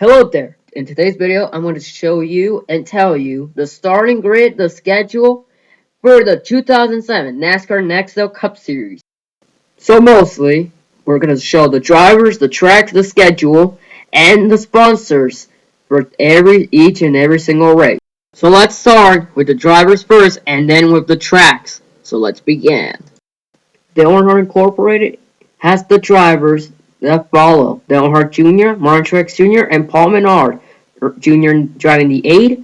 Hello there. In today's video, I'm going to show you and tell you the starting grid, the schedule for the 2007 NASCAR Nextel Cup Series. So mostly, we're going to show the drivers, the tracks, the schedule, and the sponsors for each and every single race. So let's start with the drivers first and then with the tracks. So let's begin. The Earnhardt Incorporated has the drivers that follow: Dale Earnhardt Jr., Martin Truex Jr., and Paul Menard Jr. driving the 8,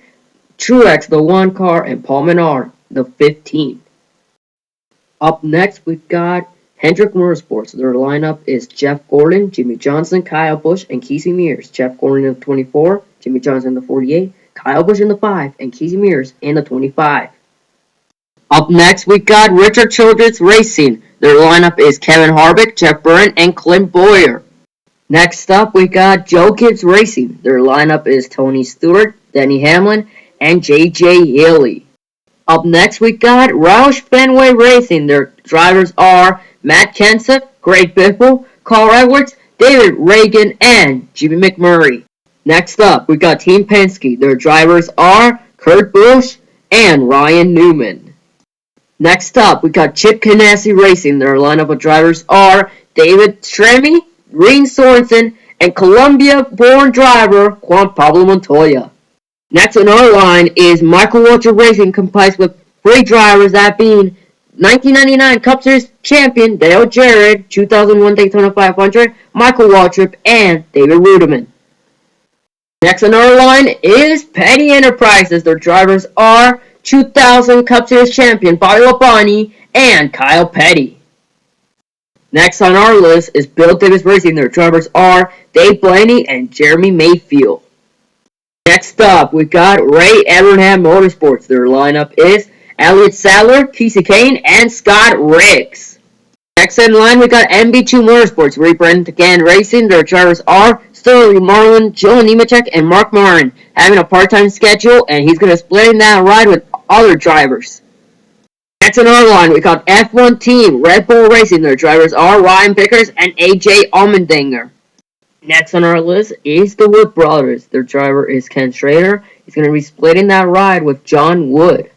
Truex the 1 car, and Paul Menard the 15. Up next, we've got Hendrick Motorsports. Their lineup is Jeff Gordon, Jimmy Johnson, Kyle Busch, and Casey Mears. Jeff Gordon in the 24, Jimmy Johnson in the 48, Kyle Busch in the 5, and Casey Mears in the 25. Up next, we got Richard Childress Racing. Their lineup is Kevin Harvick, Jeff Burton, and Clint Bowyer. Next up, we got Joe Gibbs Racing. Their lineup is Tony Stewart, Denny Hamlin, and J.J. Haley. Up next, we got Roush Fenway Racing. Their drivers are Matt Kenseth, Greg Biffle, Carl Edwards, David Reagan, and Jimmy McMurray. Next up, we got Team Penske. Their drivers are Kurt Busch and Ryan Newman. Next up, we got Chip Ganassi Racing. Their lineup of drivers are David Stremme, Green Sorensen, and Colombia-born driver Juan Pablo Montoya. Next on our line is Michael Waltrip Racing, comprised with 3 drivers, that being 1999 Cup Series champion Dale Jarrett, 2001 Daytona 500, Michael Waltrip, and David Rudiman. Next on our line is Petty Enterprises. Their drivers are 2000 Cup Series champion Bobby Labonte and Kyle Petty. Next on our list is Bill Davis Racing. Their drivers are Dave Blaney and Jeremy Mayfield. Next up, we got Ray Evernham Motorsports. Their lineup is Elliott Sadler, Casey Kane, and Scott Riggs. Next in line, we got MB2 Motorsports, rebranded again Racing. Their drivers are Sterling Marlin, Joe Nemechek, and Mark Martin, having a part-time schedule, and he's going to split in that ride with other drivers. Next on our line, we got F1 Team Red Bull Racing. Their drivers are Ryan Pickers and AJ Allmendinger. Next on our list is the Wood Brothers. Their driver is Ken Schrader. He's going to be splitting that ride with John Wood.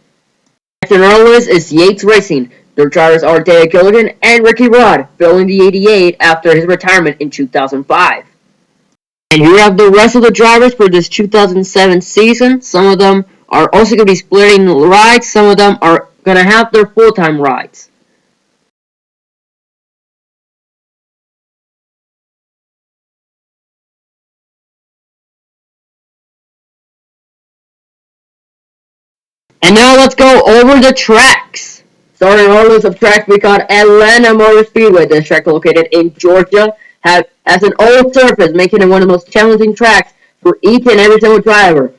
Next on our list is Yates Racing. Their drivers are David Gilligan and Ricky Rudd, filling the 88 after his retirement in 2005. And here we have the rest of the drivers for this 2007 season. Some of them are also going to be splitting rides. Some of them are going to have their full-time rides. And now let's go over the tracks. Starting our list of tracks, we got Atlanta Motor Speedway. This track located in Georgia has an old surface, making it one of the most challenging tracks for each and every single driver.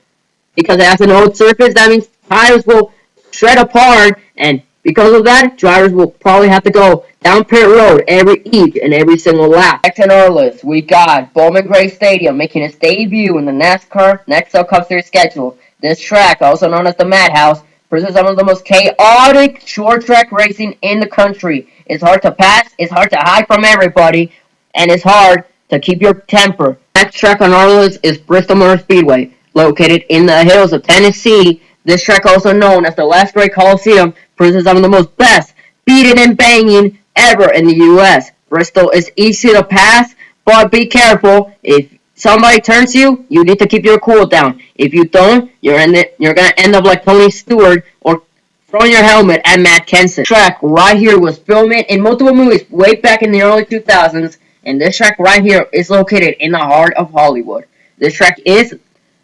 Because it has an old surface, that means tires will shred apart, and because of that, drivers will probably have to go down pit road each and every single lap. Next on our list, we got Bowman Gray Stadium making its debut in the NASCAR Nextel Cup Series schedule. This track, also known as the Madhouse, presents some of the most chaotic short track racing in the country. It's hard to pass, it's hard to hide from everybody, and it's hard to keep your temper. Next track on our list is Bristol Motor Speedway, located in the hills of Tennessee. This track, also known as the Last Great Coliseum, presents some of the most best beating and banging ever in the U.S. Bristol is easy to pass, but be careful. If somebody turns you, you need to keep your cool down. If you don't, you're going to end up like Tony Stewart or throwing your helmet at Matt Kenseth. This track right here was filmed in multiple movies way back in the early 2000s, and this track right here is located in the heart of Hollywood. This track is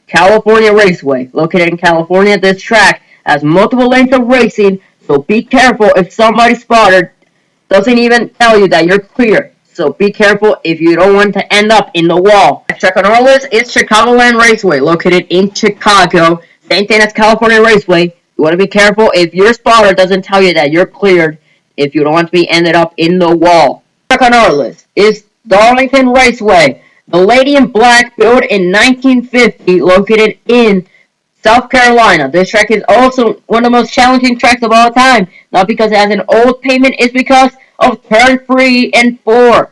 California Raceway. Located in California, this track has multiple lanes of racing, so be careful if somebody spotter doesn't even tell you that you're clear. So be careful if you don't want to end up in the wall. Next track on our list is Chicagoland Raceway, located in Chicago. Same thing as California Raceway. You want to be careful if your spotter doesn't tell you that you're cleared, if you don't want to be ended up in the wall. Next track on our list is Darlington Raceway. The Lady in Black, built in 1950, located in South Carolina. This track is also one of the most challenging tracks of all time. Not because it has an old pavement, it's because of turn 3 and 4.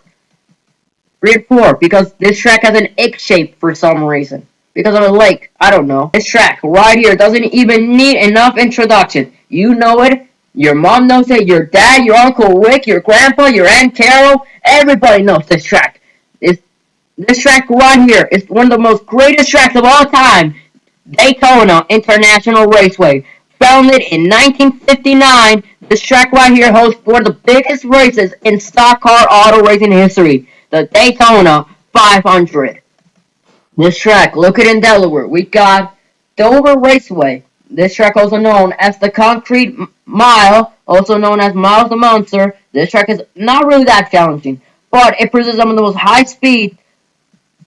3 and 4 because this track has an egg shape for some reason. Because of a lake. I don't know. This track right here doesn't even need enough introduction. You know it. Your mom knows it. Your dad, your Uncle Rick, your grandpa, your Aunt Carol. Everybody knows this track. This track right here is one of the most greatest tracks of all time. Daytona International Raceway. Founded in 1959, this track right here hosts one of the biggest races in stock car auto racing history, the Daytona 500. This track, located in Delaware, we got Dover Raceway. This track, also known as the Concrete Mile, also known as Miles the Monster. This track is not really that challenging, but it produces some of the most high speeds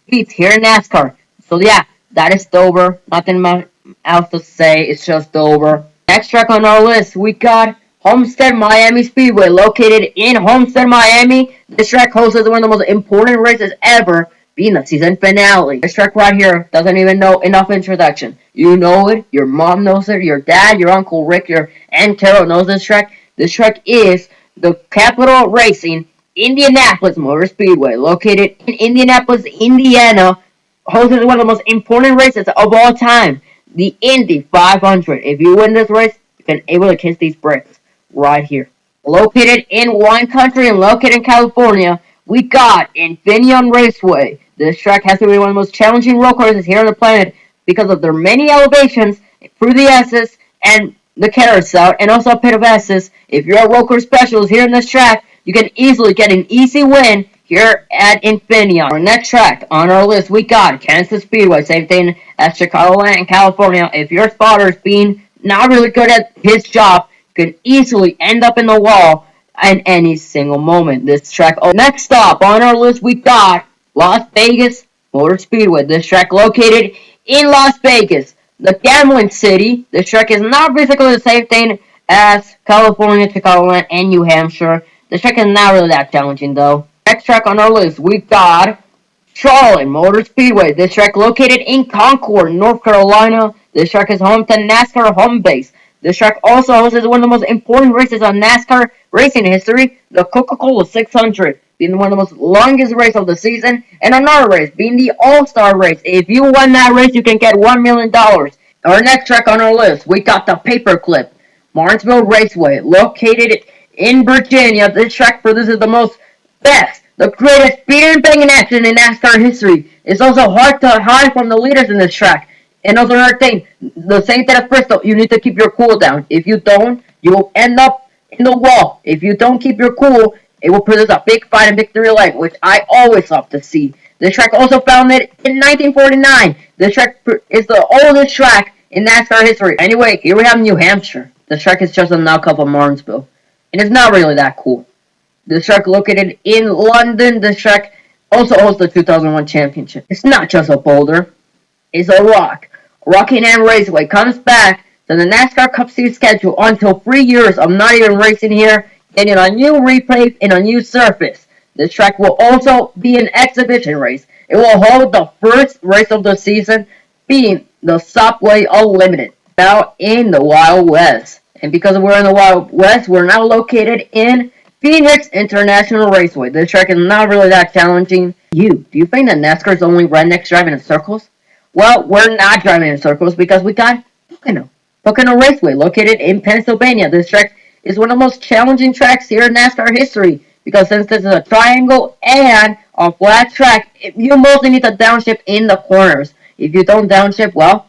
here in NASCAR. So yeah, that is Dover. Nothing else to say. It's just Dover. Next track on our list, we got Homestead Miami Speedway, located in Homestead, Miami. This track hosts one of the most important races ever, being the season finale. This track right here doesn't even know enough introduction. You know it, your mom knows it, your dad, your Uncle Rick, your Aunt Carol knows this track. This track is the Capital Racing Indianapolis Motor Speedway, located in Indianapolis, Indiana, hosted one of the most important races of all time, the Indy 500. If you win this race, you can able to kiss these bricks right here. Located in wine country and located in California, we got Infineon Raceway. This track has to be one of the most challenging road courses here on the planet because of their many elevations through the S's and the carousel, and also a pit of S's. If you're a road course specialist here in this track, you can easily get an easy win here at Infineon. Our next track on our list, we got Kansas Speedway. Same thing as Chicago and California. If your spotter is being not really good at his job, you can easily end up in the wall in any single moment. This track. Next stop on our list, we got Las Vegas Motor Speedway. This track located in Las Vegas, the gambling city. This track is not basically the same thing as California, Chicago, and New Hampshire. This track is not really that challenging though. Next track on our list, we got Charlotte Motor Speedway. This track located in Concord, North Carolina. This track is home to NASCAR home base. This track also hosts one of the most important races on NASCAR racing history, the Coca-Cola 600, being one of the most longest race of the season, and another race being the All-Star race. If you win that race, you can get $1 million. Our next track on our list, we got the Paperclip Martinsville Raceway, located in Virginia. This track produces the most best, the greatest speed and banging action in NASCAR history. It's also hard to hide from the leaders in this track. And also another thing, the same thing as Bristol, you need to keep your cool down. If you don't, you will end up in the wall. If you don't keep your cool, it will produce a big fight and victory lap, which I always love to see. This track also founded in 1949. This track is the oldest track in NASCAR history. Anyway, here we have New Hampshire. This track is just a knockoff of Martinsville. And it's not really that cool. This track located in London. This track also hosts the 2001 championship. It's not just a boulder. It's a rock. Rockingham Raceway comes back to the NASCAR Cup Series schedule until 3 years of not even racing here, getting a new replay in a new surface. This track will also be an exhibition race. It will hold the first race of the season, being the Subway Unlimited, now in the Wild West. And because we're in the Wild West, we're now located in Phoenix International Raceway. This track is not really that challenging. Do you think that NASCAR is only rednecks driving in circles? Well, we're not driving in circles because we got Pocono Raceway, located in Pennsylvania. This track is one of the most challenging tracks here in NASCAR history because since this is a triangle and a flat track, you mostly need to downshift in the corners. If you don't downshift, well,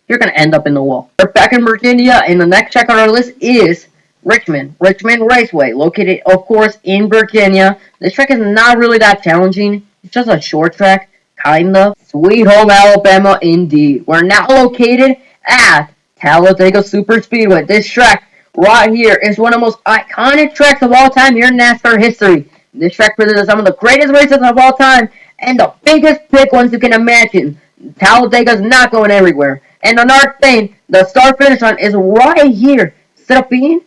you're going to end up in the wall. We're back in Virginia, and the next track on our list is Richmond Raceway, located, of course, in Virginia. This track is not really that challenging. It's just a short track. Kinda. Sweet home Alabama, indeed. We're now located at Talladega Super Speedway. This track right here is one of the most iconic tracks of all time here in NASCAR history. This track produces some of the greatest races of all time and the biggest big ones you can imagine. Talladega's not going everywhere. And another thing, the start finish line is right here. Instead of being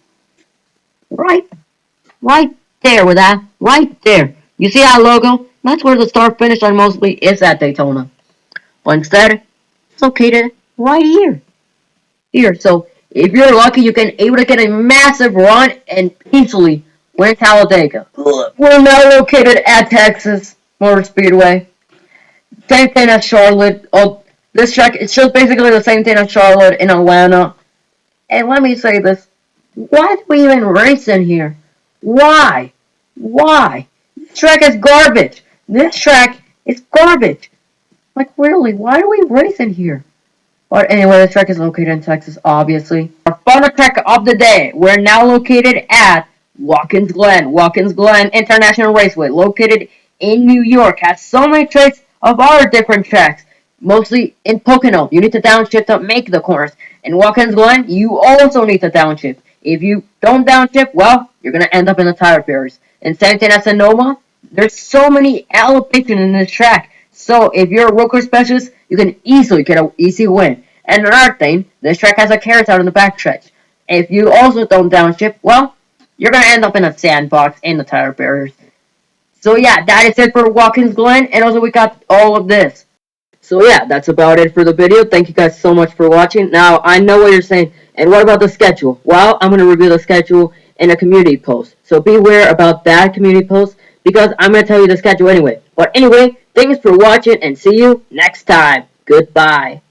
right there with that, right there. You see that logo? That's where the start finish line mostly is at Daytona. But instead, it's located right here. So if you're lucky, you can able to get a massive run and easily win Talladega. We're now located at Texas. Motor Speedway. Same thing as Charlotte. Oh, this track, it's just basically the same thing as Charlotte in Atlanta. And let me say this. Why do we even race in here? Why? Why? This track is garbage. This track is garbage. Like, really, why do we race in here? But anyway, this track is located in Texas, obviously. Our final track of the day. We're now located at Watkins Glen. Watkins Glen International Raceway, located in New York, has so many traits of our different tracks. Mostly in Pocono, you need to downshift to make the corners. In Watkins Glen, you also need to downshift. If you don't downshift, well, you're going to end up in the tire barriers. In Santana Sonoma, there's so many elevation in this track. So if you're a road course specialist, you can easily get an easy win. And another thing, this track has a carrot out in the backstretch. If you also don't downshift, well, you're gonna end up in a sandbox in the tire barriers. So yeah, that is it for Watkins Glen, and also we got all of this. So yeah, that's about it for the video. Thank you guys so much for watching. Now, I know what you're saying, and what about the schedule? Well, I'm going to review the schedule in a community post. So beware about that community post, because I'm going to tell you the schedule anyway. But anyway, thanks for watching, and see you next time. Goodbye.